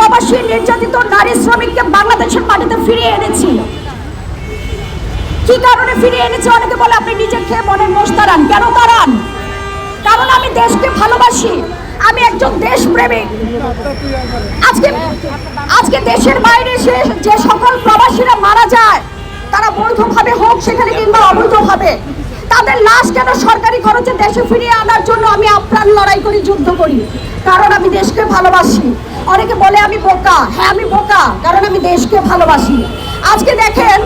প্রবাসী নির্যাতিত নারী শ্রমিককে বাংলাদেশের মাটিতে ফিরিয়ে এনেছি। কি কারণে ফিরিয়ে এনেছি? অনেকে বলে আপনি নিজে খেয়ে মনের মোষ তাড়ান। কেন তাড়ান? কারণ আমি দেশকে ভালোবাসি, আমি একজন দেশপ্রেমিক। আজকে দেশের বাইরে যে সকল প্রবাসীরা মারা যায়, তারা বৈধভাবে হোক সেখানে কিংবা অবৈধভাবে, তাদের লাশ কেন সরকারি খরচে দেশে ফিরিয়ে আনার জন্য আমি আপ্রাণ লড়াই করি, যুদ্ধ করি, কারণ আমি দেশকে ভালোবাসি। অনেকে বলে আমি বোকা। হ্যাঁ, আমি বোকা, কারণ আমি দেশকে ভালোবাসি। আজকে দেখেন,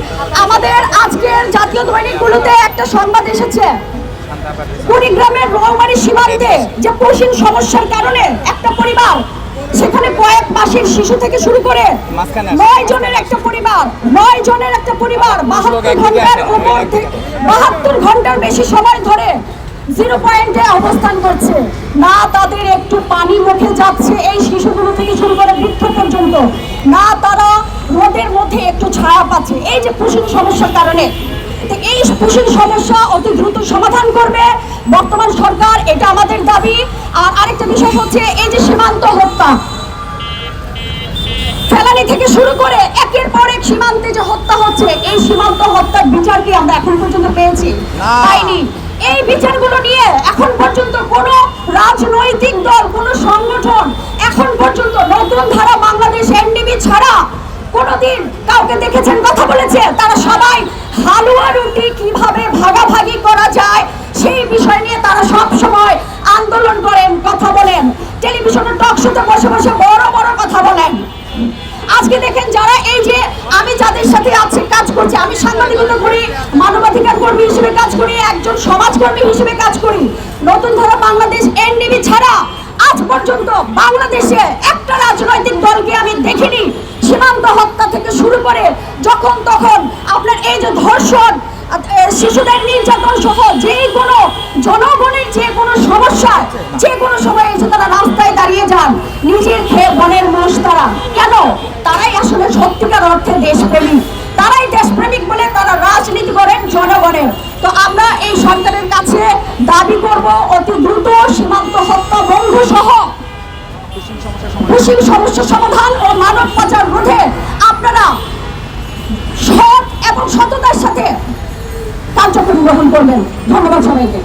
আমাদের আজকের জাতীয় দৈনিকগুলোতে একটা সংবাদ এসেছে, কুড়িগ্রামের রৌমারী সীমান্তে যে পশিন সমস্যার কারণে একটা পরিবার, সেখানে কয়েক মাসের শিশু থেকে শুরু করে 9 জনের একটা পরিবার 72 ঘন্টার বেশি সময় ধরে 0 পয়েন্টে অবস্থান করছে। না তাদের একটু পানি মুখে যাচ্ছে এই শিশুগুলো থেকে শুরু করে বৃদ্ধ পর্যন্ত, না তারা রোদের মধ্যে একটু ছায়া পাচ্ছে এই যে পশিন সমস্যার কারণে। এই পশিন সমস্যা অতি দ্রুত সমাধান করবে বর্তমান সরকার, এটা আমাদের দাবি। আর আরেকটা বিষয় হচ্ছে এই যে সীমান্ত হত্যা, ফেলানি থেকে শুরু করে একের পর এক সীমান্তে যে হত্যা হচ্ছে, এই সীমান্ত হত্যার বিচার কি আমরা এখন পর্যন্ত পেয়েছি? পাইনি। এই বিচারগুলো নিয়ে এখন পর্যন্ত কোনো রাজনৈতিক দল, কোনো সংগঠন এখন পর্যন্ত নতুন ধারা বাংলাদেশ এনডিবি ছাড়া কোনোদিন কাউকে দেখেছেন কথা বলেছে? তারা সবাই হালুয়া রুটি কিভাবে ভাগাভাগি করা যায় সেই বিষয় নিয়ে তারা সব সময় আন্দোলন করেন, কথা বলেন, টেলিভিশনে টক শোতে বসে বসে বড় বড় কথা বলেন। আজকে দেখেন, যারা এই যে আমি যাদের সাথে আছে কাজ করছি, আমি সাংবাদিকতা করি, মানবাধিকার কর্মী হিসেবে কাজ করি, একজন সমাজকর্মী হিসেবে কাজ করি, নতুন ধারা বাংলাদেশ এনডিবি ছাড়া আজ পর্যন্ত বাংলাদেশে একটা রাজনৈতিক দলকে আমি দেখিনি সীমান্ত হত্যা থেকে শুরু করে যখন তখন আপনার এই যে ধর্ষণ, শিশুদের নির্যাতন সহ যে কোনো জনগণের যে কোনো সমস্যায় যে কোনো সময় এসে তারা রাস্তায় দাঁড়িয়ে যান, নিজের খেয়ে বনের মোষ তারা। কেন? তারাই আসলে সত্যিকার অর্থে দেশপ্রেমিক, তারাই দেশপ্রেমিক বলে তারা রাজনীতি করেন জনগণের। তো আমরা এই সরকারের কাছে দাবি করব অতি দ্রুত সীমান্ত হত্যা বন্ধ সহ পশিন সমস্যা সমাধান ও মানব পাচার রোধে আপনারা সৎ এবং সততার সাথে কার্যক্রম গ্রহণ করবেন। ধন্যবাদ সবাইকে।